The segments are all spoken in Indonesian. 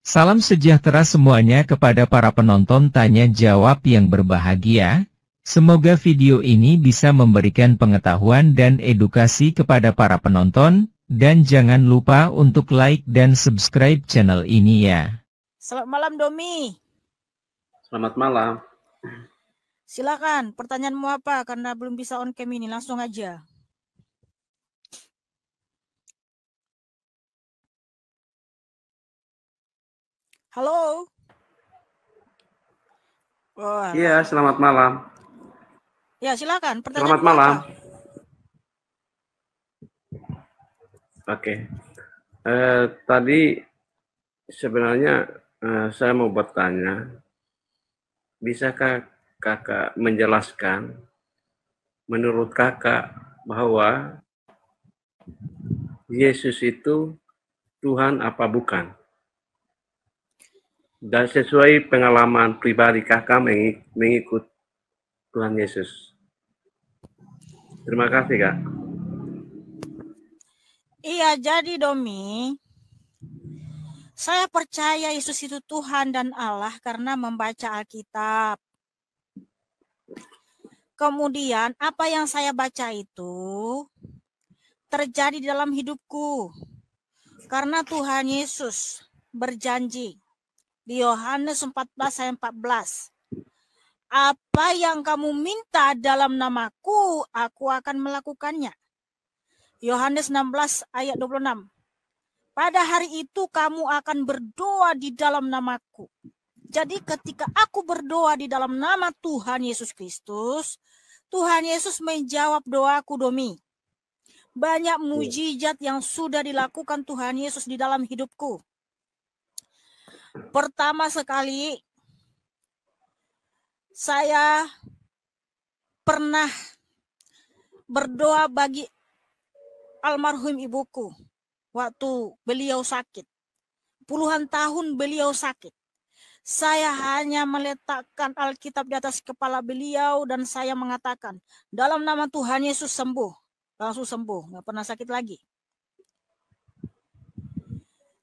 Salam sejahtera semuanya kepada para penonton tanya jawab yang berbahagia. Semoga video ini bisa memberikan pengetahuan dan edukasi kepada para penonton, dan jangan lupa untuk like dan subscribe channel ini ya. Selamat malam Domi. Selamat malam. Silakan, pertanyaanmu apa? Karena belum bisa on cam ini, langsung aja. Halo. Iya, selamat malam. Ya, silakan. Pertanyaanmu Selamat malam. apa? Oke. Tadi sebenarnya saya mau bertanya, bisakah kakak menjelaskan menurut kakak bahwa Yesus itu Tuhan apa bukan? Dan sesuai pengalaman pribadi kakak mengikut Tuhan Yesus. Terima kasih, Kak. Iya, jadi Domi, saya percaya Yesus itu Tuhan dan Allah karena membaca Alkitab. Kemudian apa yang saya baca itu terjadi dalam hidupku. Karena Tuhan Yesus berjanji di Yohanes 14 ayat 14. Apa yang kamu minta dalam namaku, aku akan melakukannya. Yohanes 16 ayat 26. Pada hari itu kamu akan berdoa di dalam namaku. Jadi ketika aku berdoa di dalam nama Tuhan Yesus Kristus, Tuhan Yesus menjawab doaku, Domi. Banyak mujizat yang sudah dilakukan Tuhan Yesus di dalam hidupku. Pertama sekali, saya pernah berdoa bagi almarhum ibuku waktu beliau sakit. Puluhan tahun beliau sakit. Saya hanya meletakkan Alkitab di atas kepala beliau dan saya mengatakan, dalam nama Tuhan Yesus sembuh. Langsung sembuh, nggak pernah sakit lagi.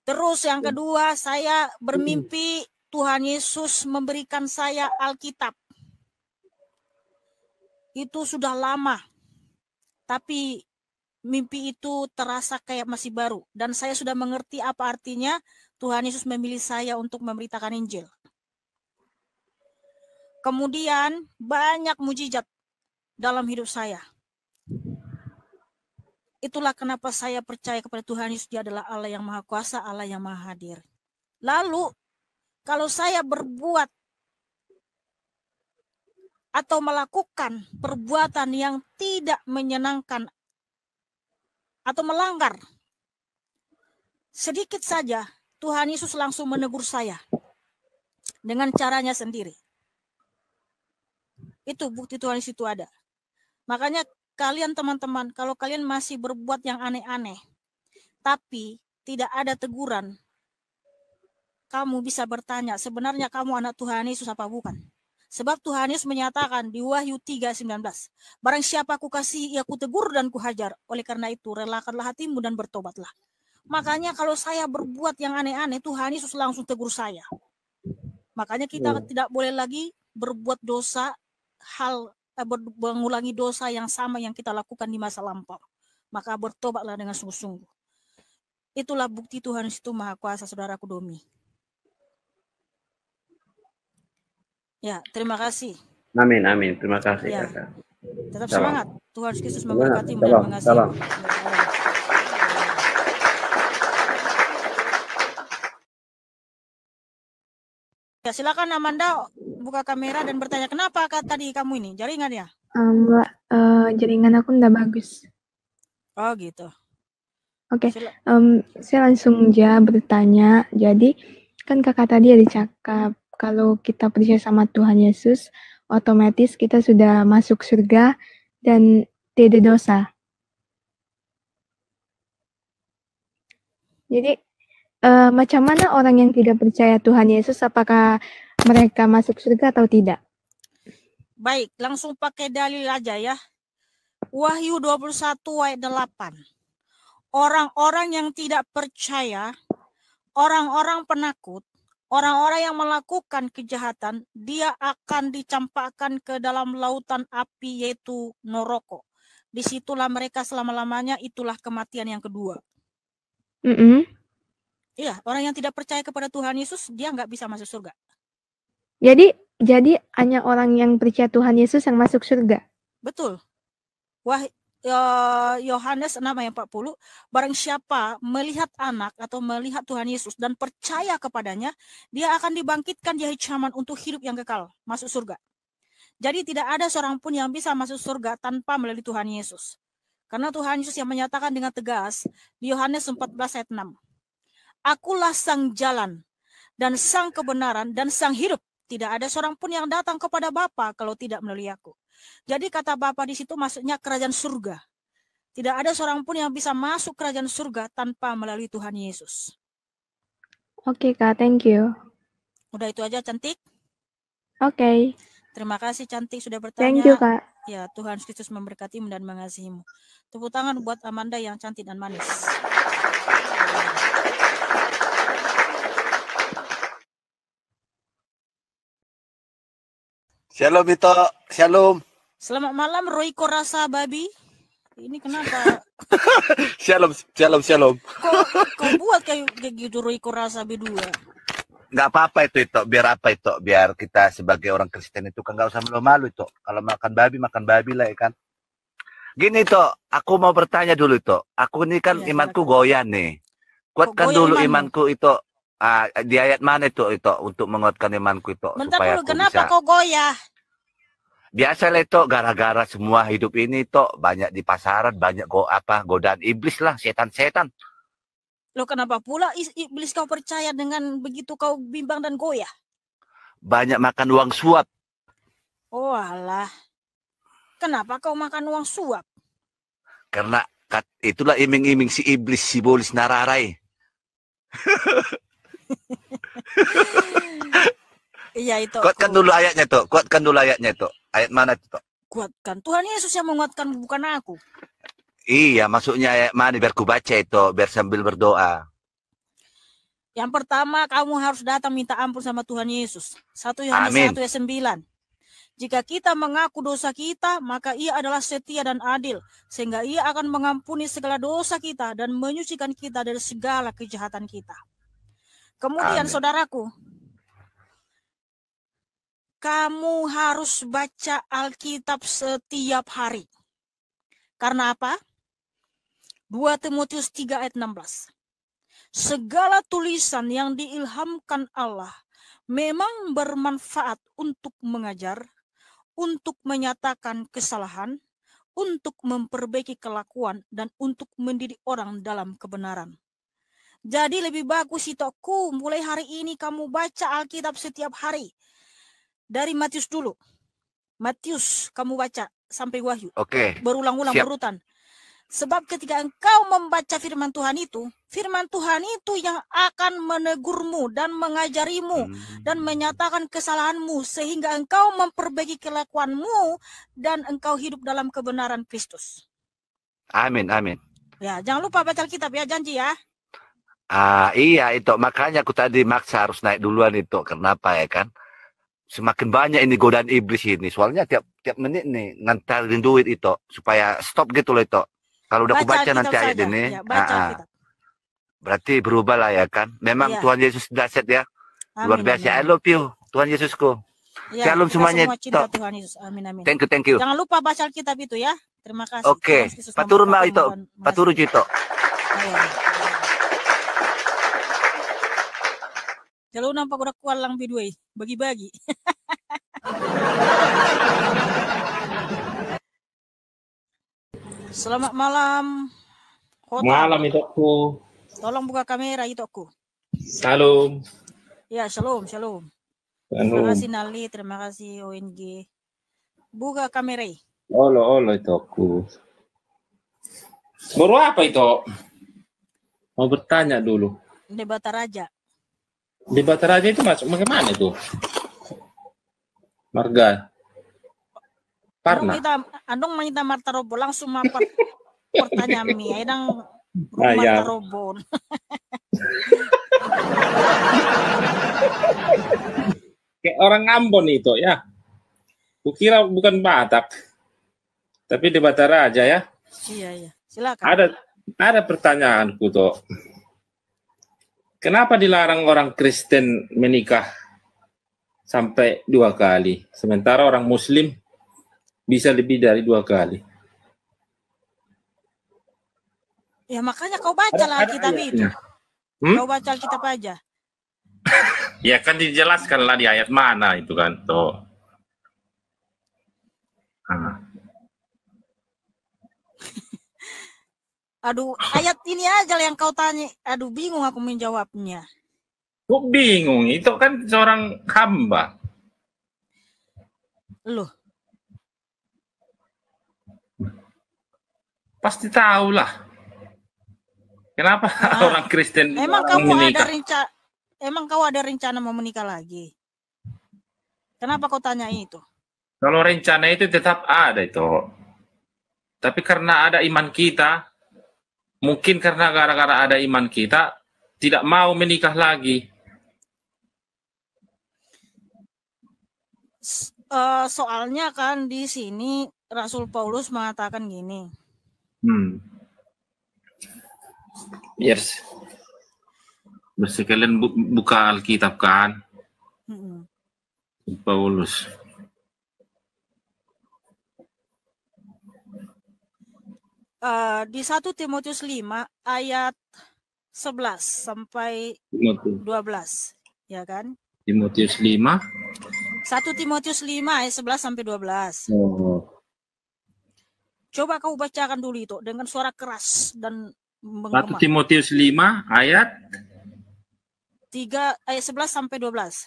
Terus yang kedua, saya bermimpi Tuhan Yesus memberikan saya Alkitab. Itu sudah lama, tapi mimpi itu terasa kayak masih baru. Dan saya sudah mengerti apa artinya Tuhan Yesus memilih saya untuk memberitakan Injil. Kemudian banyak mujizat dalam hidup saya. Itulah kenapa saya percaya kepada Tuhan Yesus, Dia adalah Allah yang Maha Kuasa, Allah yang Maha Hadir. Lalu, kalau saya berbuat atau melakukan perbuatan yang tidak menyenangkan atau melanggar, sedikit saja Tuhan Yesus langsung menegur saya dengan caranya sendiri. Itu bukti Tuhan Yesus itu ada. Makanya kalian teman-teman, kalau kalian masih berbuat yang aneh-aneh, tapi tidak ada teguran, kamu bisa bertanya, sebenarnya kamu anak Tuhan Yesus apa bukan? Sebab Tuhan Yesus menyatakan di Wahyu 3:19, barang siapa aku kasih, ia ku tegur dan ku hajar. Oleh karena itu, relakanlah hatimu dan bertobatlah. Makanya kalau saya berbuat yang aneh-aneh, Tuhan Yesus langsung tegur saya. Makanya kita tidak boleh lagi berbuat dosa, mengulangi dosa yang sama yang kita lakukan di masa lampau. Maka bertobatlah dengan sungguh-sungguh. Itulah bukti Tuhan itu Maha Kuasa, saudaraku Domi. Ya, terima kasih. Amin, amin. Terima kasih, ya. kakak. Tetap Salam. semangat. Tuhan Yesus memberkatimu dan Salam. mengasihimu. Ya, silakan Amanda buka kamera dan bertanya, kenapa tadi kamu ini jaringan ya? Mbak, jaringan aku nggak bagus. Oh gitu. Oke, saya langsung aja bertanya. Jadi kan kakak tadi ada cakap kalau kita percaya sama Tuhan Yesus, otomatis kita sudah masuk surga dan tidak dosa. Jadi macam mana orang yang tidak percaya Tuhan Yesus, apakah mereka masuk surga atau tidak? Baik, langsung pakai dalil aja ya. Wahyu 21 ayat 8. Orang-orang yang tidak percaya, orang-orang penakut, orang-orang yang melakukan kejahatan, dia akan dicampakkan ke dalam lautan api, yaitu neraka. Disitulah mereka selama-lamanya, itulah kematian yang kedua. Iya, orang yang tidak percaya kepada Tuhan Yesus, dia nggak bisa masuk surga. Jadi hanya orang yang percaya Tuhan Yesus yang masuk surga. Betul. Yohanes 6 ayat 40, barang siapa melihat anak atau melihat Tuhan Yesus dan percaya kepadanya, dia akan dibangkitkan di hari kiamat untuk hidup yang kekal, masuk surga. Jadi tidak ada seorang pun yang bisa masuk surga tanpa melalui Tuhan Yesus. Karena Tuhan Yesus yang menyatakan dengan tegas di Yohanes 14 ayat 6. Akulah sang jalan dan sang kebenaran dan sang hidup. Tidak ada seorang pun yang datang kepada Bapa kalau tidak melalui aku. Jadi kata Bapa di situ maksudnya kerajaan surga. Tidak ada seorang pun yang bisa masuk kerajaan surga tanpa melalui Tuhan Yesus. Oke, Kak, thank you. Udah itu aja, cantik? Oke. Terima kasih, cantik, sudah bertanya. Thank you, Kak. Ya, Tuhan Kristus memberkatimu dan mengasihimu. Tepuk tangan buat Amanda yang cantik dan manis. Shalom Ito, shalom. Selamat malam Royko Rasa Babi. Ini kenapa? Shalom. Kau buat kayak gitu Royko Rasa B2. Nggak apa-apa itu, biar apa itu? Biar kita sebagai orang Kristen itu kan nggak usah malu-malu itu. Kalau makan babi lah ya kan. Gini Ito, aku mau bertanya dulu itu. Aku ini kan ya, imanku goyah nih. Kuatkan dulu imanku itu. Di ayat mana itu untuk menguatkan imanku itu? Bentar supaya dulu, kenapa kau goyah? Biasa lah itu, gara-gara semua hidup ini itu banyak di pasaran, banyak godaan iblis lah, setan-setan. Loh, kenapa pula iblis kau percaya dengan begitu kau bimbang dan goyah? Banyak makan uang suap. Oh alah. Kenapa kau makan uang suap? Karena itulah iming-iming si iblis, si bolis nararai. Iya itu. Kuatkan dulu ayatnya tuh. Ayat mana itu? Kuatkan. Tuhan Yesus yang menguatkan, bukan aku. Iya, maksudnya ayat mana biar ku baca itu, biar sambil berdoa. Yang pertama, kamu harus datang minta ampun sama Tuhan Yesus. 1 Yohanes 1 ayat 9. Jika kita mengaku dosa kita, maka Ia adalah setia dan adil, sehingga Ia akan mengampuni segala dosa kita dan menyucikan kita dari segala kejahatan kita. Kemudian saudaraku, kamu harus baca Alkitab setiap hari. Karena apa? 2 Timotius 3 ayat 16. Segala tulisan yang diilhamkan Allah memang bermanfaat untuk mengajar, untuk menyatakan kesalahan, untuk memperbaiki kelakuan, dan untuk mendidik orang dalam kebenaran. Jadi lebih bagus itu mulai hari ini kamu baca Alkitab setiap hari. Dari Matius dulu. Matius kamu baca sampai Wahyu. Oke. Berulang-ulang berurutan. Sebab ketika engkau membaca firman Tuhan itu yang akan menegurmu dan mengajarimu dan menyatakan kesalahanmu sehingga engkau memperbaiki kelakuanmu dan engkau hidup dalam kebenaran Kristus. Amin. Ya, jangan lupa baca Alkitab ya, janji ya. Iya itu, makanya aku tadi maksa harus naik duluan itu. Kenapa ya kan? Semakin banyak ini godaan iblis ini. Soalnya tiap menit nih ngantarin duit itu supaya stop gitu loh itu. Kalau udah aku baca nanti ayat ini, ya, berarti berubah lah ya kan. Memang ya. Tuhan Yesus dahsyat ya. Amin, luar biasa. Amin. I love you, Tuhan Yesusku. Ya, shalom semuanya. Semua cinta Tuhan Yesus. Amin. Thank you. Jangan lupa baca Alkitab itu ya. Terima kasih. Oke. Paturun mah itu. Paturun itu. Kalau nampak udah kualang bidui, bagi-bagi. Selamat malam. Malam itu aku. Tolong buka kamera itu aku. Shalom. Ya, shalom. Terima kasih Nali, terima kasih ONG. Buka kamera. Olo itu aku. Baru apa itu? Mau bertanya dulu. Debat Raja. Debat Raja itu masuk bagaimana itu? Marga. Parna. Andong minta Marta Robo langsung mapat pertanyaan mi. Edang Marta Robo. Kayak orang Ambon itu ya. Kukira bukan Batak. Tapi di Batara aja ya. Iya. Silakan. Ada pertanyaanku tuh. Kenapa dilarang orang Kristen menikah sampai 2 kali, sementara orang Muslim bisa lebih dari 2 kali? Ya makanya kau baca lah Alkitab itu. Kau baca Alkitab aja. Ya kan dijelaskan lah di ayat mana itu kan tuh. Aduh, ayat ini aja yang kau tanya. Aduh, bingung aku menjawabnya. Kok bingung? Itu kan seorang hamba. Loh. Pasti tahu lah. Kenapa orang Kristen emang kau ada rencana mau menikah lagi? Kenapa kau tanya itu? Kalau rencana itu tetap ada itu. Tapi karena ada iman kita, mungkin karena gara-gara ada iman kita, tidak mau menikah lagi. Soalnya kan di sini Rasul Paulus mengatakan gini. Yes. Sekalian buka Alkitab kan. Paulus. Di 1 Timotius 5 ayat 11 sampai 12, ya kan? Timotius 5. 1 Timotius 5 ayat 11 sampai 12. Coba kau bacakan dulu itu dengan suara keras dan 1 Timotius 5 ayat 11 sampai 12.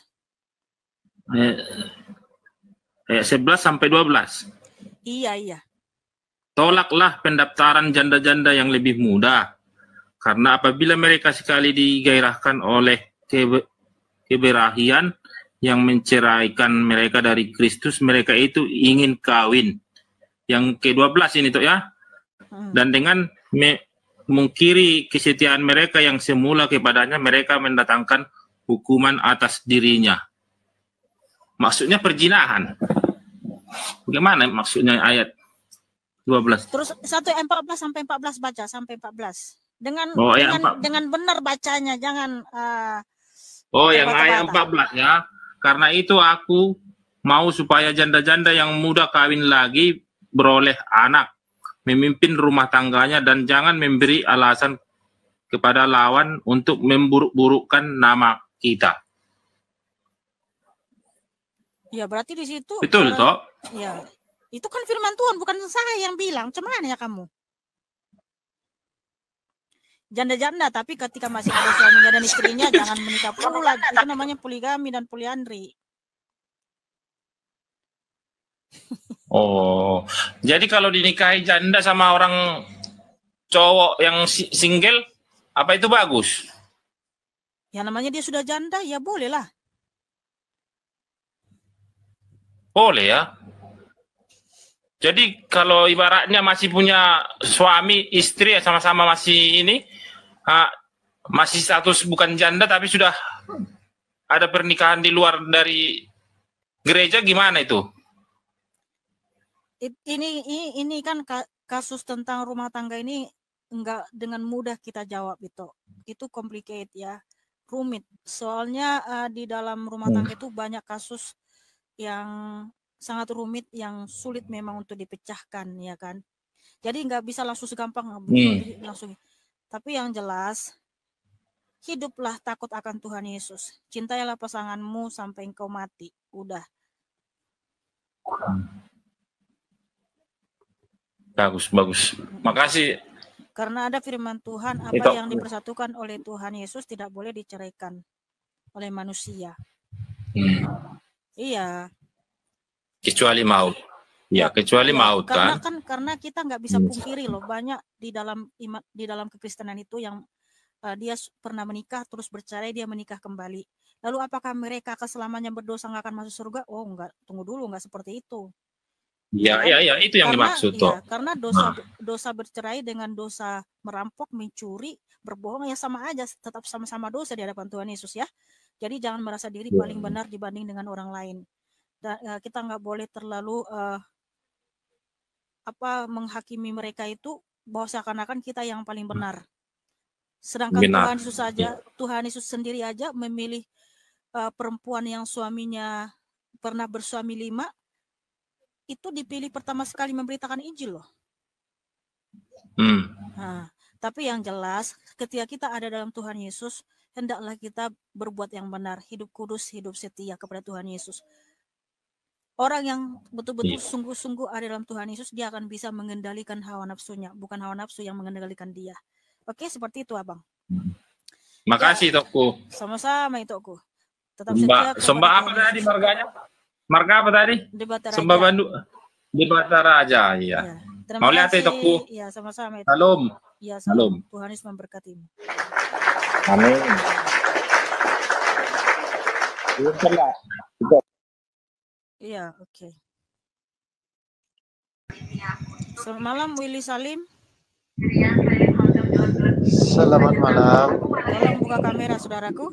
Ayat 11 sampai 12. Iya. Tolaklah pendaftaran janda-janda yang lebih muda, karena apabila mereka sekali digairahkan oleh keberahian yang menceraikan mereka dari Kristus, mereka itu ingin kawin. Yang ke-12 ini tuh ya. Dan dengan mengkiri kesetiaan mereka yang semula kepadanya, mereka mendatangkan hukuman atas dirinya. Maksudnya perzinahan. Bagaimana maksudnya ayat 12? Terus 1 14 sampai 14 baca sampai 14. Dengan benar bacanya, jangan yang ayat 14 ya. Karena itu aku mau supaya janda-janda yang muda kawin lagi beroleh anak, memimpin rumah tangganya, dan jangan memberi alasan kepada lawan untuk memburuk-burukkan nama kita. Ya berarti di situ. Betul toh? Ya. Itu kan firman Tuhan, bukan saya yang bilang. Cuman ya kamu. Janda-janda, tapi ketika masih ada suaminya dan istrinya, jangan menikah pula. Itu namanya poligami dan poliandri. Oh, jadi kalau dinikahi janda sama orang cowok yang single, apa itu bagus? Ya namanya dia sudah janda, ya boleh lah. Boleh ya. Jadi kalau ibaratnya masih punya suami, istri, ya sama-sama masih ini, masih status bukan janda tapi sudah ada pernikahan di luar dari gereja, gimana itu? Ini kan kasus tentang rumah tangga ini enggak dengan mudah kita jawab itu. Itu complicated ya, rumit. Soalnya di dalam rumah tangga itu banyak kasus yang sangat rumit, yang sulit memang untuk dipecahkan, ya kan. Jadi nggak bisa langsung segampang langsung. Tapi yang jelas, hiduplah takut akan Tuhan Yesus. Cintailah pasanganmu sampai engkau mati. Udah. Bagus. Makasih. Karena ada firman Tuhan, apa yang dipersatukan oleh Tuhan Yesus tidak boleh diceraikan oleh manusia. Iya. Kecuali maut. Ya, kecuali maut kan. Karena kita nggak bisa pungkiri loh, banyak di dalam kekristenan itu yang dia pernah menikah terus bercerai, dia menikah kembali. Lalu apakah mereka keselamanya berdosa nggak akan masuk surga? Oh enggak, tunggu dulu, nggak seperti itu. Iya, itu yang dimaksud toh. Karena dosa bercerai dengan dosa merampok, mencuri, berbohong ya sama aja, tetap sama-sama dosa di hadapan Tuhan Yesus ya. Jadi jangan merasa diri paling benar dibanding dengan orang lain. Dan kita nggak boleh terlalu menghakimi mereka itu bahwa seakan-akan kita yang paling benar. Sedangkan Tuhan Yesus sendiri aja memilih perempuan yang suaminya pernah bersuami 5, itu dipilih pertama sekali memberitakan Injil loh. Nah, tapi yang jelas ketika kita ada dalam Tuhan Yesus, hendaklah kita berbuat yang benar, hidup kudus, hidup setia kepada Tuhan Yesus. Orang yang betul-betul sungguh-sungguh ada dalam Tuhan Yesus, dia akan bisa mengendalikan hawa nafsunya, bukan hawa nafsu yang mengendalikan dia. Oke, seperti itu Abang. Makasih Tokku. Sama-sama itu Tokku. Tetap setia. Sembah apa tadi marganya? Marga apa tadi? Sembah Bandung. Di Bata Raja, iya. Mau lihat itu Tokku? Iya, sama-sama itu. Salam. Iya, salam. Tuhan Yesus memberkatimu. Amin. Iya, oke. Selamat malam Willy Salim. Selamat malam. Tolong buka kamera saudaraku.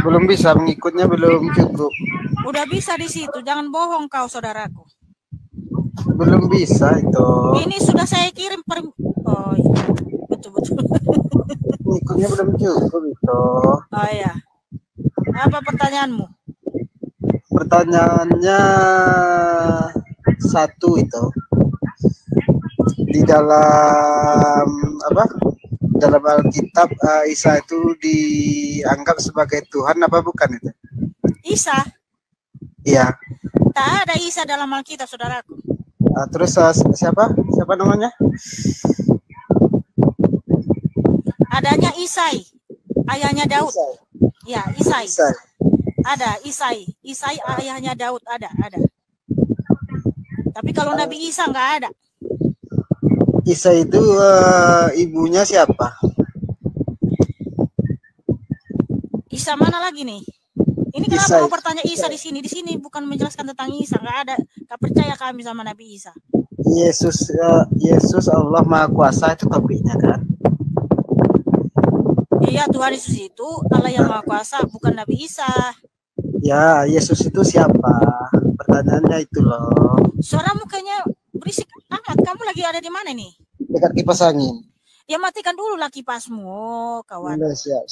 Belum bisa mengikutnya, belum cukup. Udah bisa di situ, jangan bohong kau saudaraku. Belum bisa itu. Ini sudah saya kirim oh iya, betul-betul. Mengikutnya belum cukup itu. Oh iya. Apa pertanyaanmu? Pertanyaannya satu itu. Di dalam dalam Alkitab Isa itu dianggap sebagai Tuhan apa bukan itu? Isa? Iya. Tak ada Isa dalam Alkitab saudaraku. Terus siapa namanya? Adanya Isai, ayahnya Daud. Ya, Isai. Ada Isai ayahnya Daud, ada. Tapi kalau Nabi Isa nggak ada. Isa itu ibunya siapa? Isa mana lagi nih? Ini kenapa kau bertanya Isa di sini? Di sini bukan menjelaskan tentang Isa, nggak ada. Nggak percaya kami sama Nabi Isa. Yesus Allah Maha Kuasa itu topiknya kan? Iya, Tuhan Yesus itu Allah yang Maha Kuasa, bukan Nabi Isa. Ya, Yesus itu siapa? Pertanyaannya itu loh. Suaramu kayaknya berisik amat. Kamu lagi ada di mana nih? Dekat kipas angin. Ya matikan dulu lah kipasmu, kawan. Udah, siap.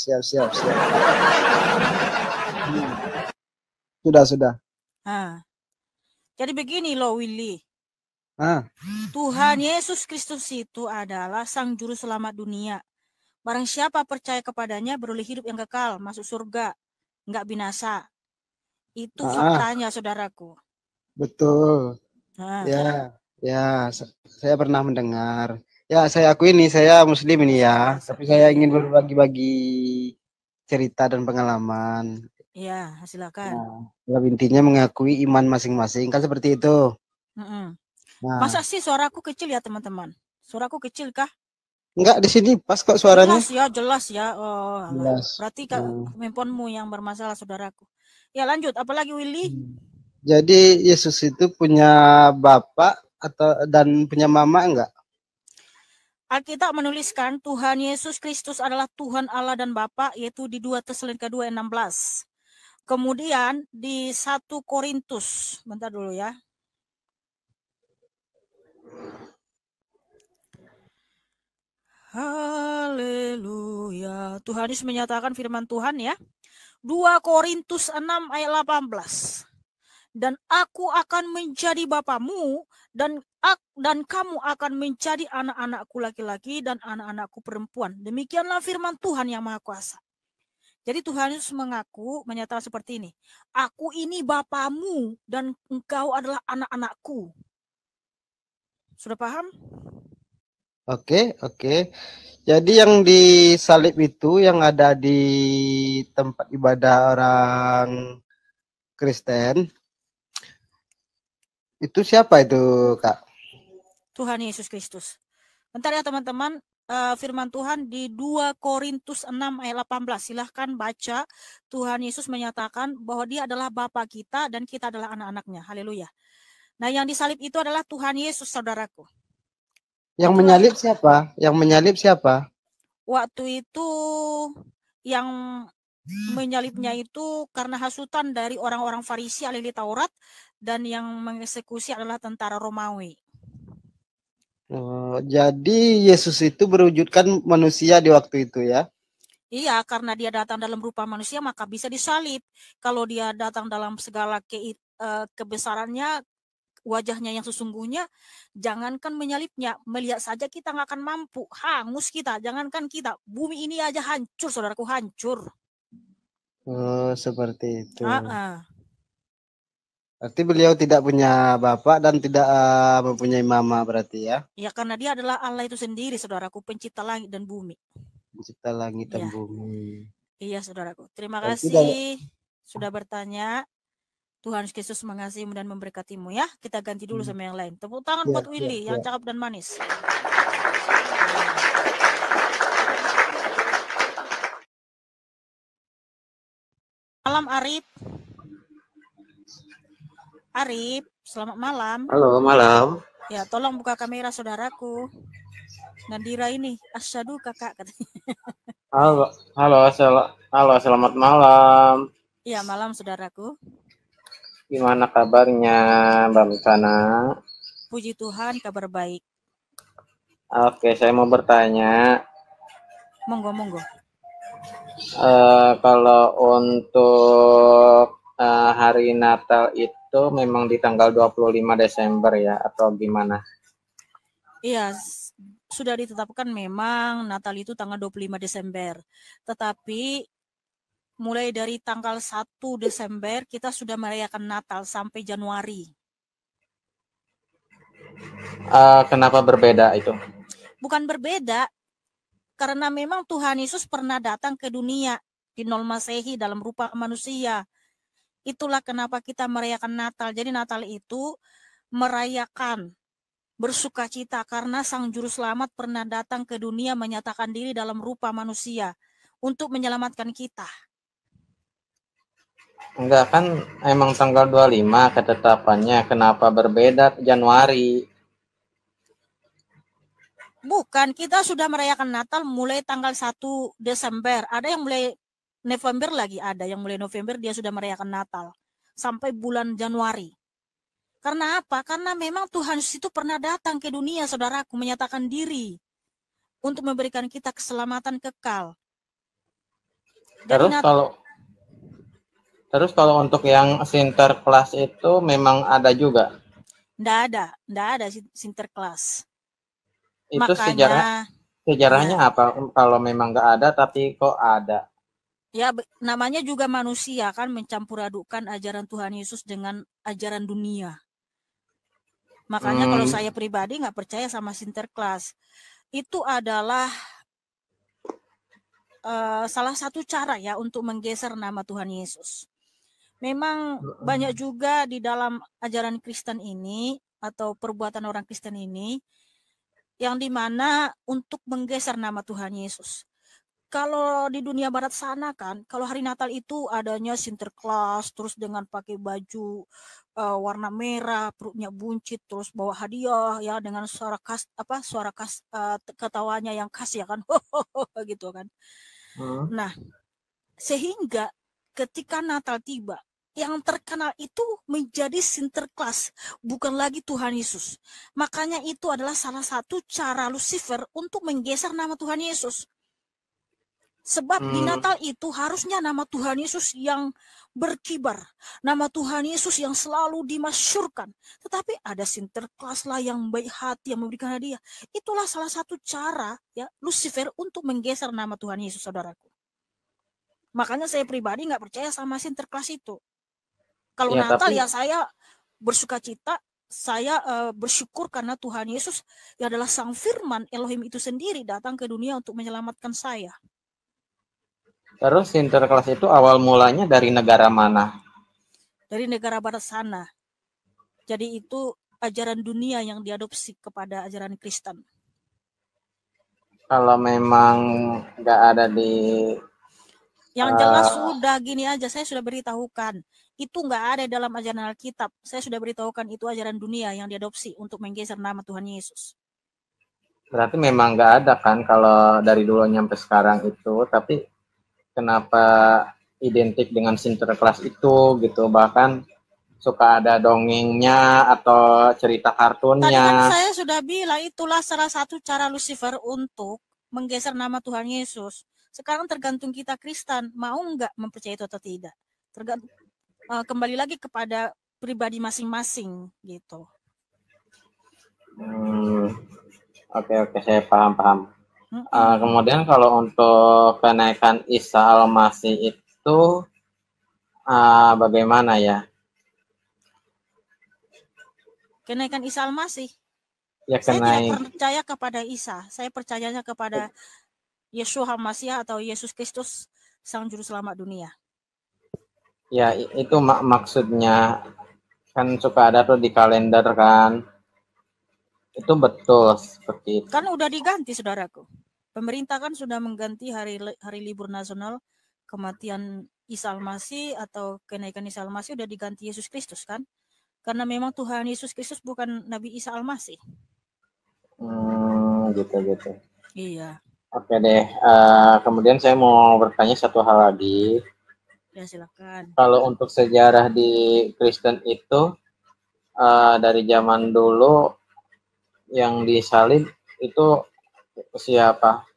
Sudah. Jadi begini loh Willy. Tuhan Yesus Kristus itu adalah Sang Juru Selamat dunia. Barang siapa percaya kepadanya beroleh hidup yang kekal, masuk surga, enggak binasa. Itu faktanya saudaraku. Betul. Ya, saya pernah mendengar. Ya, saya akui ini, saya Muslim ini ya. Tapi saya ingin berbagi-bagi cerita dan pengalaman. Ya, silakan. Nah, intinya mengakui iman masing-masing, kan seperti itu. Nah. Masa sih suaraku kecil ya teman-teman? Suaraku kecil kah? Enggak, di sini pas kok suaranya. Jelas ya. Oh, jelas. Berarti handphonemu yang bermasalah saudaraku. Ya lanjut, apalagi Willy? Jadi Yesus itu punya bapak dan punya mama enggak? Alkitab menuliskan Tuhan Yesus Kristus adalah Tuhan Allah dan Bapa, yaitu di 2 Tesalonika 2:16. Kemudian di 1 Korintus, bentar dulu ya. Haleluya. Tuhan Yesus menyatakan firman Tuhan ya. 2 Korintus 6 ayat 18. Dan aku akan menjadi bapamu dan kamu akan menjadi anak-anakku laki-laki dan anak-anakku perempuan. Demikianlah firman Tuhan yang Maha Kuasa. Jadi Tuhan Yesus menyatakan seperti ini. Aku ini bapamu dan engkau adalah anak-anakku. Sudah paham? Oke. Jadi yang disalib itu yang ada di tempat ibadah orang Kristen, itu siapa itu, Kak? Tuhan Yesus Kristus. Bentar ya teman-teman, firman Tuhan di 2 Korintus 6 ayat 18. Silahkan baca. Tuhan Yesus menyatakan bahwa dia adalah Bapa kita dan kita adalah anak-anaknya. Haleluya. Nah, yang disalib itu adalah Tuhan Yesus, saudaraku. Yang menyalib siapa? Yang menyalib siapa? Waktu itu yang menyalibnya itu karena hasutan dari orang-orang Farisi ahli Taurat, dan yang mengeksekusi adalah tentara Romawi. Oh, jadi Yesus itu berwujudkan manusia di waktu itu ya? Iya, karena dia datang dalam rupa manusia maka bisa disalib. Kalau dia datang dalam segala kebesarannya, wajahnya yang sesungguhnya, jangankan menyalibnya, melihat saja kita nggak akan mampu, hangus kita. Jangankan kita, bumi ini aja hancur, saudaraku, hancur. Oh, seperti itu. Ah. Berarti beliau tidak punya bapak dan tidak mempunyai mama berarti ya? Ya, karena dia adalah Allah itu sendiri, saudaraku, pencipta langit dan bumi. Pencipta langit dan Ya. bumi. Iya, saudaraku. Terima Berarti kasih sudah bertanya. Tuhan Yesus mengasihimu dan memberkatimu ya. Kita ganti dulu sama yang lain. Tepuk tangan buat Willy yang cakep dan manis. Malam Arif. Arif, selamat malam. Halo, malam. Ya, tolong buka kamera saudaraku. Nandira ini, asyadu kakak katanya. Halo, selamat malam. Ya, malam saudaraku. Gimana kabarnya, Mbak Misana? Puji Tuhan, kabar baik. Oke, saya mau bertanya. Monggo. Kalau untuk hari Natal itu memang di tanggal 25 Desember ya, atau gimana? Iya, sudah ditetapkan memang Natal itu tanggal 25 Desember. Tetapi mulai dari tanggal 1 Desember kita sudah merayakan Natal sampai Januari. Kenapa berbeda itu? Bukan berbeda, karena memang Tuhan Yesus pernah datang ke dunia di 0 Masehi dalam rupa manusia. Itulah kenapa kita merayakan Natal. Jadi Natal itu merayakan bersukacita karena Sang Juru Selamat pernah datang ke dunia menyatakan diri dalam rupa manusia untuk menyelamatkan kita. Enggak, kan emang tanggal 25 ketetapannya. Kenapa berbeda Januari? Bukan, kita sudah merayakan Natal mulai tanggal 1 Desember. Ada yang mulai November lagi, ada yang mulai November dia sudah merayakan Natal. Sampai bulan Januari. Karena apa? Karena memang Tuhan Yesus itu pernah datang ke dunia, saudaraku, menyatakan diri. Untuk memberikan kita keselamatan kekal. Terus kalau untuk yang Sinterklas itu memang ada juga? Nggak ada Sinterklas. Itu makanya, sejarahnya ya. Apa kalau memang nggak ada tapi kok ada? Ya, namanya juga manusia kan mencampur adukkan ajaran Tuhan Yesus dengan ajaran dunia. Makanya kalau saya pribadi nggak percaya sama Sinterklas. Itu adalah salah satu cara ya untuk menggeser nama Tuhan Yesus. Memang banyak juga di dalam ajaran Kristen ini atau perbuatan orang Kristen ini yang dimana untuk menggeser nama Tuhan Yesus. Kalau di dunia barat sana kan, kalau hari Natal itu adanya Sinterklas, terus dengan pakai baju warna merah, perutnya buncit, terus bawa hadiah ya dengan suara khas ketawanya yang khas ya kan, gitu kan. Nah, sehingga ketika Natal tiba, yang terkenal itu menjadi Sinterklas, bukan lagi Tuhan Yesus. Makanya itu adalah salah satu cara Lucifer untuk menggeser nama Tuhan Yesus. Sebab di Natal itu harusnya nama Tuhan Yesus yang berkibar. Nama Tuhan Yesus yang selalu dimasyurkan. Tetapi ada Sinterklas lah yang baik hati, yang memberikan hadiah. Itulah salah satu cara ya Lucifer untuk menggeser nama Tuhan Yesus, saudaraku. Makanya saya pribadi nggak percaya sama Sinterklas itu. Kalau ya, Natal ya saya bersuka cita, saya bersyukur karena Tuhan Yesus yang adalah Sang Firman Elohim itu sendiri datang ke dunia untuk menyelamatkan saya. Terus Sinterklas itu awal mulanya dari negara mana? Dari negara barat sana. Jadi itu ajaran dunia yang diadopsi kepada ajaran Kristen. Kalau memang nggak ada di yang jelas sudah gini aja, saya sudah beritahukan itu nggak ada dalam ajaran Alkitab. Saya sudah beritahukan itu ajaran dunia yang diadopsi untuk menggeser nama Tuhan Yesus. Berarti memang nggak ada kan kalau dari dulu sampai sekarang itu, tapi kenapa identik dengan Sinterklas itu gitu, bahkan suka ada dongengnya atau cerita kartunnya. Tadi kan saya sudah bilang itulah salah satu cara Lucifer untuk menggeser nama Tuhan Yesus. Sekarang tergantung kita Kristen mau nggak mempercayai itu atau tidak. Tergantung kembali lagi kepada pribadi masing-masing gitu. Oke, saya paham. Kemudian kalau untuk kenaikan Isa Al-Masih itu bagaimana ya? Kenaikan Isa Al-Masih? Ya, saya tidak percaya kepada Isa. Saya percayanya kepada Yeshua HaMashiach atau Yesus Kristus, Sang Juru Selamat dunia. Ya, itu maksudnya. Kan suka ada tuh di kalender kan. Itu betul seperti itu. Kan udah diganti, saudaraku. Pemerintah kan sudah mengganti hari libur nasional kematian Isa Al-Masih atau kenaikan Isa Al-Masih udah diganti Yesus Kristus kan? Karena memang Tuhan Yesus Kristus bukan Nabi Isa Al-Masih. Gitu. Iya. Oke deh. Kemudian saya mau bertanya satu hal lagi. Ya, silakan. Kalau untuk sejarah di Kristen itu dari zaman dulu yang disalib itu siapa?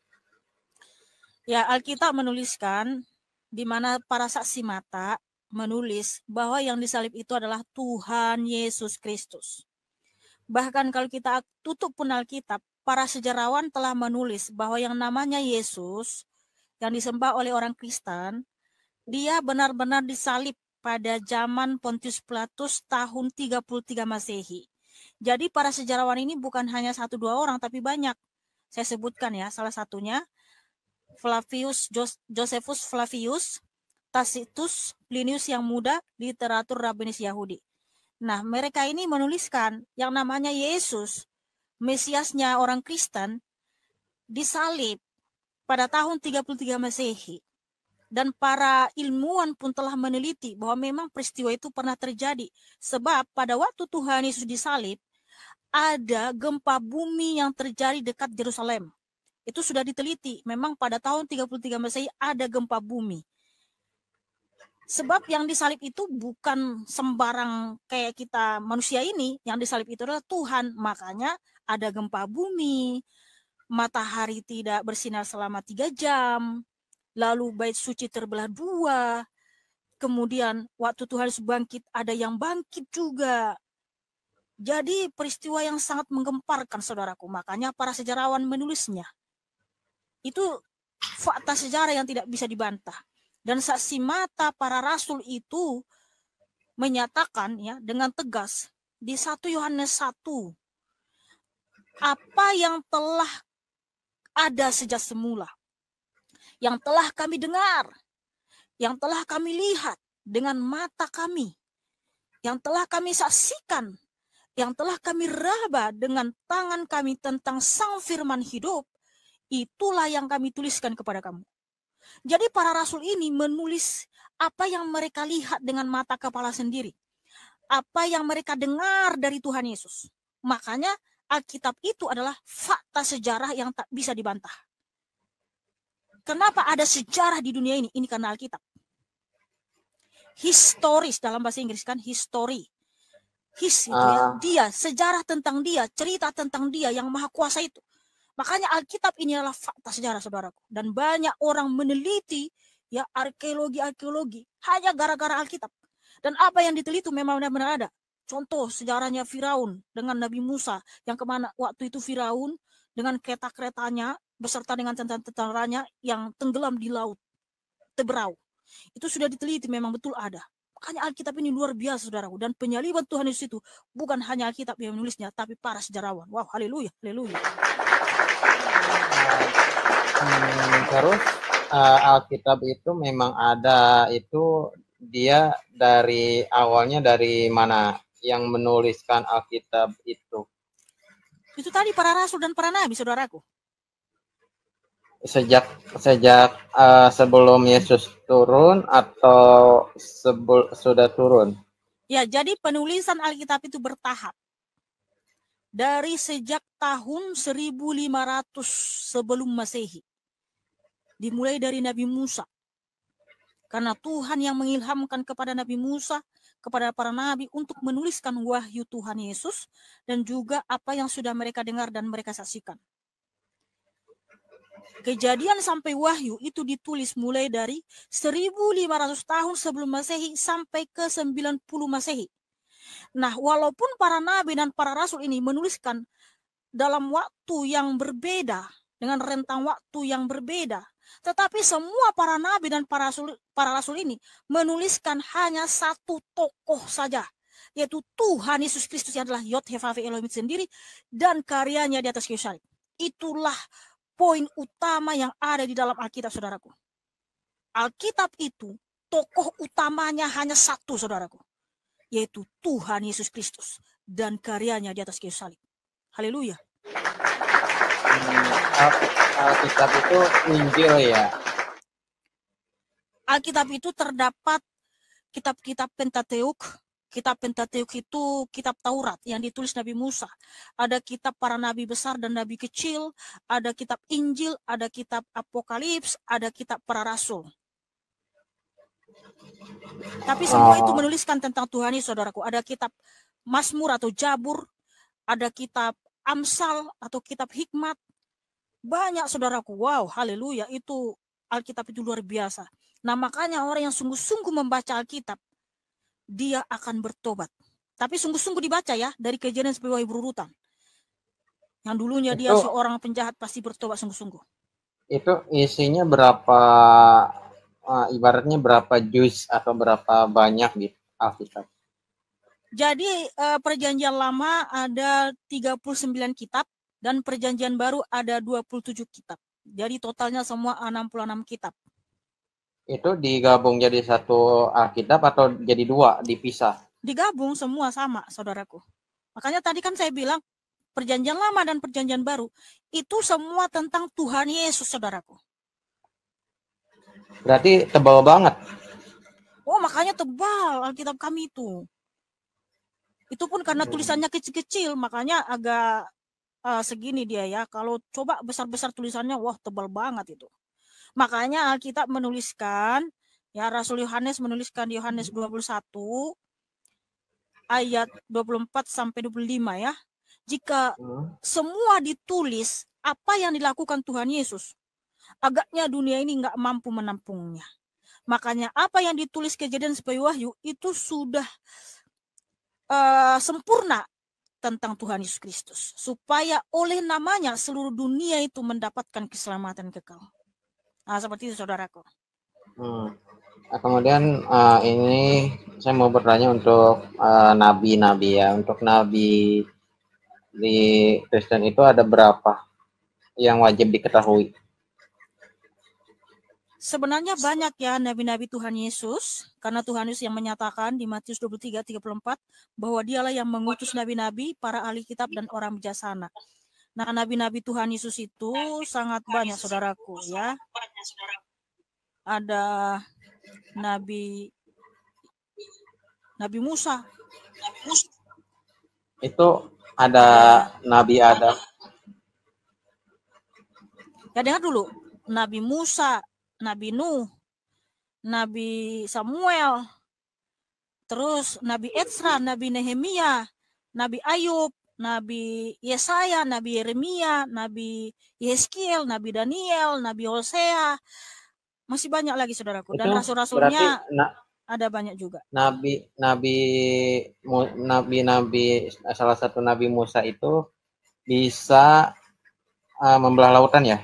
Ya, Alkitab menuliskan di mana para saksi mata menulis bahwa yang disalib itu adalah Tuhan Yesus Kristus. Bahkan kalau kita tutup pun Alkitab, para sejarawan telah menulis bahwa yang namanya Yesus yang disembah oleh orang Kristen, dia benar-benar disalib pada zaman Pontius Pilatus tahun 33 Masehi. Jadi para sejarawan ini bukan hanya 1-2 orang, tapi banyak. Saya sebutkan ya, salah satunya Flavius, Josephus Flavius, Tacitus, Plinius yang muda, literatur Rabbinis Yahudi. Nah, mereka ini menuliskan yang namanya Yesus, Mesiasnya orang Kristen, disalib pada tahun 33 Masehi. Dan para ilmuwan pun telah meneliti bahwa memang peristiwa itu pernah terjadi. Sebab pada waktu Tuhan Yesus disalib, ada gempa bumi yang terjadi dekat Yerusalem. Itu sudah diteliti. Memang pada tahun 33 Masehi ada gempa bumi. Sebab yang disalib itu bukan sembarang kayak kita manusia ini. Yang disalib itu adalah Tuhan. Makanya ada gempa bumi, matahari tidak bersinar selama 3 jam, lalu bait suci terbelah 2, kemudian waktu Tuhan bangkit ada yang bangkit juga. Jadi peristiwa yang sangat menggemparkan, saudaraku. Makanya para sejarawan menulisnya. Itu fakta sejarah yang tidak bisa dibantah. Dan saksi mata para rasul itu menyatakan ya dengan tegas di 1 Yohanes 1, apa yang telah ada sejak semula, yang telah kami dengar, yang telah kami lihat dengan mata kami, yang telah kami saksikan, yang telah kami raba dengan tangan kami tentang Sang Firman hidup, itulah yang kami tuliskan kepada kamu. Jadi para rasul ini menulis apa yang mereka lihat dengan mata kepala sendiri. Apa yang mereka dengar dari Tuhan Yesus. Makanya Alkitab itu adalah fakta sejarah yang tak bisa dibantah. Kenapa ada sejarah di dunia ini? Ini karena Alkitab. Historis dalam bahasa Inggris kan, history. His itu ya, dia, sejarah tentang dia, cerita tentang dia yang maha kuasa itu. Makanya Alkitab ini adalah fakta sejarah, saudaraku. Dan banyak orang meneliti ya arkeologi hanya gara-gara Alkitab. Dan apa yang diteliti memang benar-benar ada. Contoh sejarahnya Firaun dengan Nabi Musa yang kemana waktu itu Firaun dengan kereta-keretanya beserta dengan tentara-tentaranya yang tenggelam di laut Teberau. Itu sudah diteliti, memang betul ada. Makanya Alkitab ini luar biasa, saudaraku. Dan penyaliban Tuhan Yesus itu bukan hanya Alkitab yang menulisnya, tapi para sejarawan. Wow, haleluya, haleluya. Terus Alkitab itu memang ada, itu dia dari awalnya dari mana yang menuliskan Alkitab itu? Itu tadi para rasul dan para nabi, saudaraku. sejak sebelum Yesus turun atau sudah turun? Ya, jadi penulisan Alkitab itu bertahap. Dari sejak tahun 1500 sebelum Masehi. Dimulai dari Nabi Musa. Karena Tuhan yang mengilhamkan kepada Nabi Musa, kepada para nabi untuk menuliskan wahyu Tuhan Yesus dan juga apa yang sudah mereka dengar dan mereka saksikan. Kejadian sampai wahyu itu ditulis mulai dari 1500 tahun sebelum Masehi sampai ke 90 Masehi. Nah, walaupun para nabi dan para rasul ini menuliskan dalam waktu yang berbeda, dengan rentang waktu yang berbeda, tetapi semua para nabi dan para rasul ini menuliskan hanya satu tokoh saja, yaitu Tuhan Yesus Kristus yang adalah Yod-Heh-Vav-He Elohim sendiri dan karyanya di atas kayu salib. Itulah poin utama yang ada di dalam Alkitab, saudaraku. Alkitab itu tokoh utamanya hanya satu, saudaraku, yaitu Tuhan Yesus Kristus dan karyanya di atas kayu salib. Haleluya. Alkitab itu Injil ya. Alkitab itu terdapat kitab-kitab Pentateuk. Kitab Pentateuk itu kitab Taurat yang ditulis Nabi Musa. Ada kitab para nabi besar dan nabi kecil, ada kitab Injil, ada kitab Apokalips, ada kitab para rasul. Tapi semua itu menuliskan tentang Tuhan Yesus, saudaraku. Ada kitab Mazmur atau Jabur, ada kitab Amsal atau kitab hikmat. Banyak, saudaraku. Wow, haleluya. Itu Alkitab itu luar biasa. Nah, makanya orang yang sungguh-sungguh membaca Alkitab, dia akan bertobat. Tapi sungguh-sungguh dibaca ya, dari Kejadian sampai Wahyu berurutan. Yang dulunya dia seorang penjahat pasti bertobat sungguh-sungguh. Itu isinya berapa, ibaratnya berapa juz atau berapa banyak gitu Alkitab? Jadi perjanjian lama ada 39 kitab dan perjanjian baru ada 27 kitab. Jadi totalnya semua 66 kitab. Itu digabung jadi satu Alkitab atau jadi dua, dipisah? Digabung semua sama, saudaraku. Makanya tadi kan saya bilang perjanjian lama dan perjanjian baru itu semua tentang Tuhan Yesus, saudaraku. Berarti tebal banget. Oh, makanya tebal Alkitab kami itu. Itu pun karena tulisannya kecil-kecil, makanya agak segini dia ya. Kalau coba besar-besar tulisannya, wah tebal banget itu. Makanya Alkitab menuliskan, ya Rasul Yohanes menuliskan Yohanes 21 ayat 24 sampai 25 ya. Jika semua ditulis apa yang dilakukan Tuhan Yesus, agaknya dunia ini nggak mampu menampungnya. Makanya apa yang ditulis Kejadian sampai Wahyu itu sudah sempurna tentang Tuhan Yesus Kristus, supaya oleh namanya seluruh dunia itu mendapatkan keselamatan kekal. Nah, seperti itu, saudaraku. Kemudian ini saya mau bertanya untuk nabi-nabi ya. Untuk nabi di Kristen itu ada berapa yang wajib diketahui? Sebenarnya banyak ya nabi-nabi Tuhan Yesus, karena Tuhan Yesus yang menyatakan di Matius 23:34 bahwa dialah yang mengutus nabi-nabi, para ahli kitab dan orang bijaksana. Nah, nabi-nabi Tuhan Yesus itu sangat banyak, saudaraku ya. Ada Nabi Musa. Itu ada Nabi Adam. Ya, dengar dulu. Nabi Musa, Nabi Nuh, Nabi Samuel, terus Nabi Ezra, Nabi Nehemia, Nabi Ayub, Nabi Yesaya, Nabi Yeremia, Nabi Yeskiel, Nabi Daniel, Nabi Hosea. Masih banyak lagi, saudaraku. Dan rasul-rasulnya ada banyak juga. Nabi salah satu Nabi Musa itu bisa membelah lautan ya?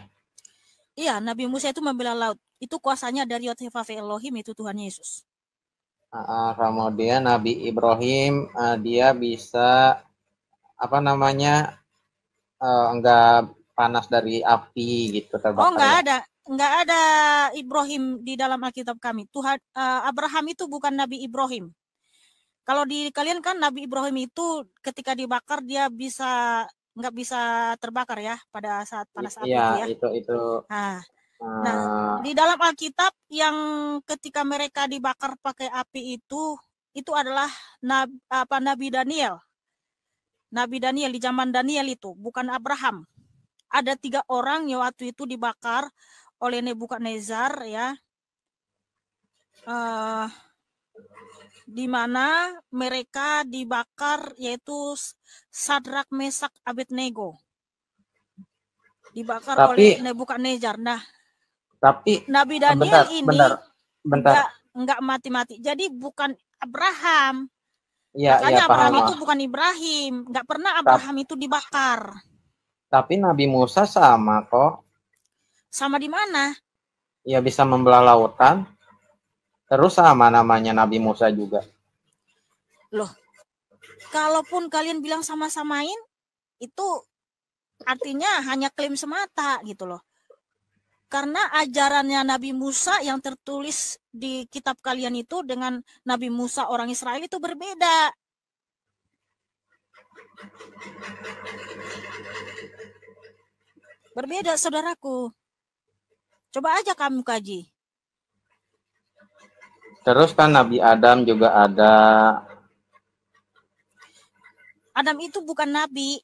Iya, Nabi Musa itu membelah laut. Itu kuasanya dari Yod-Heh-Vav-He Elohim, itu Tuhan Yesus. Kemudian Nabi Ibrahim, dia bisa enggak panas dari api gitu terbakar. Oh, enggak ada Ibrahim di dalam Alkitab kami. Tuhan Abraham itu bukan Nabi Ibrahim. Kalau di kalian kan Nabi Ibrahim itu ketika dibakar dia nggak bisa terbakar ya pada saat panas api ya, itu ya. Itu. Nah, Nah, di dalam Alkitab yang ketika mereka dibakar pakai api itu adalah Nabi Daniel. Nabi Daniel di zaman Daniel itu, bukan Abraham. Ada 3 orang yang waktu itu dibakar oleh Nebukadnezar, ya. Di mana mereka dibakar, yaitu Sadrak, Mesak, Abednego. Dibakar oleh Nebukadnezar. Nah, tapi Nabi Daniel enggak mati-mati. Jadi bukan Abraham. Makanya Abraham itu bukan Ibrahim. Enggak pernah Abraham itu dibakar. Tapi Nabi Musa sama kok. Sama di mana? Ya bisa membelah lautan. Terus sama namanya Nabi Musa juga. Loh, kalaupun kalian bilang sama-samain, itu artinya hanya klaim semata gitu loh. Karena ajarannya Nabi Musa yang tertulis di kitab kalian itu dengan Nabi Musa orang Israel itu berbeda. Berbeda, saudaraku. Coba aja kamu kaji. Terus kan Nabi Adam juga ada. Adam itu bukan nabi.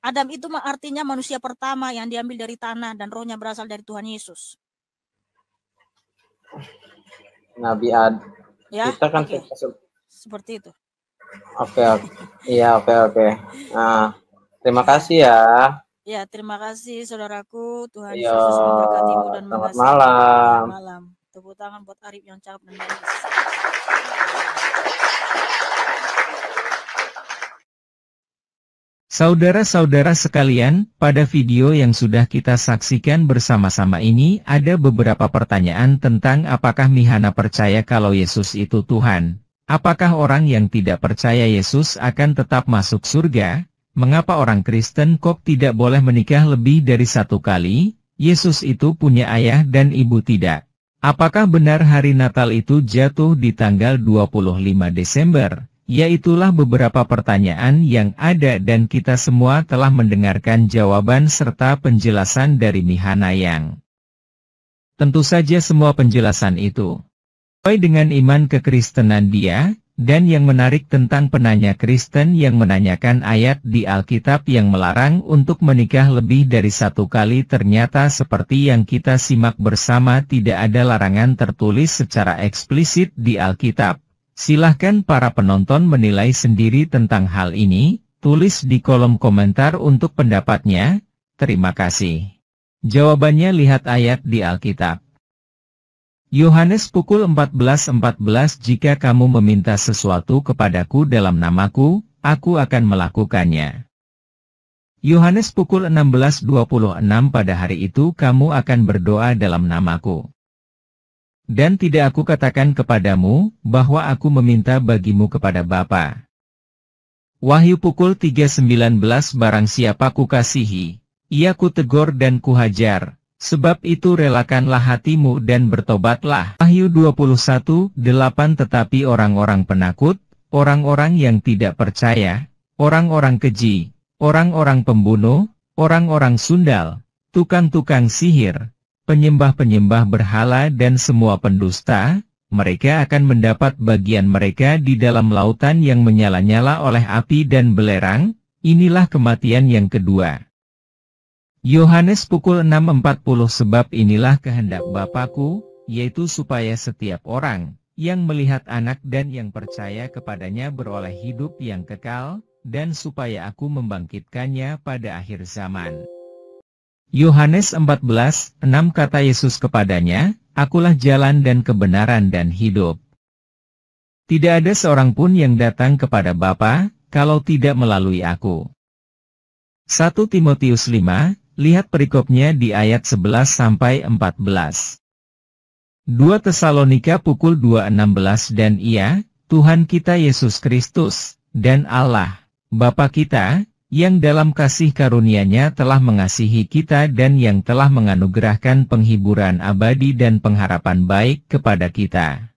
Adam itu artinya manusia pertama yang diambil dari tanah dan rohnya berasal dari Tuhan Yesus. Nabi Adam. Ya, kita kan seperti itu. Oke. Iya, oke. Nah, terima kasih ya. Ya, terima kasih saudaraku. Tuhan Yesus memberkatimu dan selamat malam. Malam. Tepuk tangan buat Arif yang cakep dan manis. Saudara-saudara sekalian, pada video yang sudah kita saksikan bersama-sama ini ada beberapa pertanyaan tentang apakah Mihana percaya kalau Yesus itu Tuhan. Apakah orang yang tidak percaya Yesus akan tetap masuk surga? Mengapa orang Kristen kok tidak boleh menikah lebih dari 1 kali? Yesus itu punya ayah dan ibu tidak? Apakah benar hari Natal itu jatuh di tanggal 25 Desember? Yaitulah beberapa pertanyaan yang ada dan kita semua telah mendengarkan jawaban serta penjelasan dari Mihana yang tentu saja semua penjelasan itu sesuai dengan iman kekristenan dia, dan yang menarik tentang penanya Kristen yang menanyakan ayat di Alkitab yang melarang untuk menikah lebih dari 1 kali ternyata seperti yang kita simak bersama tidak ada larangan tertulis secara eksplisit di Alkitab. Silahkan para penonton menilai sendiri tentang hal ini, tulis di kolom komentar untuk pendapatnya. Terima kasih. Jawabannya lihat ayat di Alkitab. Yohanes pukul 14:14 Jika kamu meminta sesuatu kepadaku dalam namaku, aku akan melakukannya. Yohanes pukul 16:26 Pada hari itu kamu akan berdoa dalam namaku. Dan tidak aku katakan kepadamu, bahwa aku meminta bagimu kepada Bapa. Wahyu pukul 3:19 Barang siapa kukasihi, ia kutegur dan kuhajar, sebab itu relakanlah hatimu dan bertobatlah. Wahyu 21:8 Tetapi orang-orang penakut, orang-orang yang tidak percaya, orang-orang keji, orang-orang pembunuh, orang-orang sundal, tukang-tukang sihir, penyembah-penyembah berhala dan semua pendusta, mereka akan mendapat bagian mereka di dalam lautan yang menyala-nyala oleh api dan belerang. Inilah kematian yang kedua. Yohanes pukul 6:40 Sebab inilah kehendak Bapa-Ku, yaitu supaya setiap orang yang melihat anak dan yang percaya kepadanya beroleh hidup yang kekal, dan supaya aku membangkitkannya pada akhir zaman. Yohanes 14:6 Kata Yesus kepadanya, Akulah jalan dan kebenaran dan hidup. Tidak ada seorang pun yang datang kepada Bapa, kalau tidak melalui aku. 1 Timotius 5, lihat perikopnya di ayat 11-14. 2 Tesalonika pukul 2:16 Dan ia, Tuhan kita Yesus Kristus, dan Allah, Bapa kita, yang dalam kasih karunia-Nya telah mengasihi kita dan yang telah menganugerahkan penghiburan abadi dan pengharapan baik kepada kita.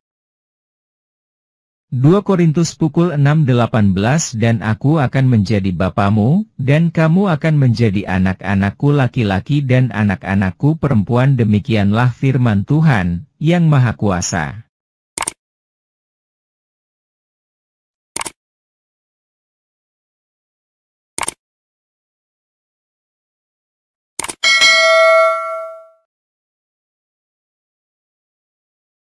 2 Korintus pukul 6:18 Dan aku akan menjadi bapamu, dan kamu akan menjadi anak-anakku laki-laki dan anak-anakku perempuan demikianlah firman Tuhan, yang Maha Kuasa.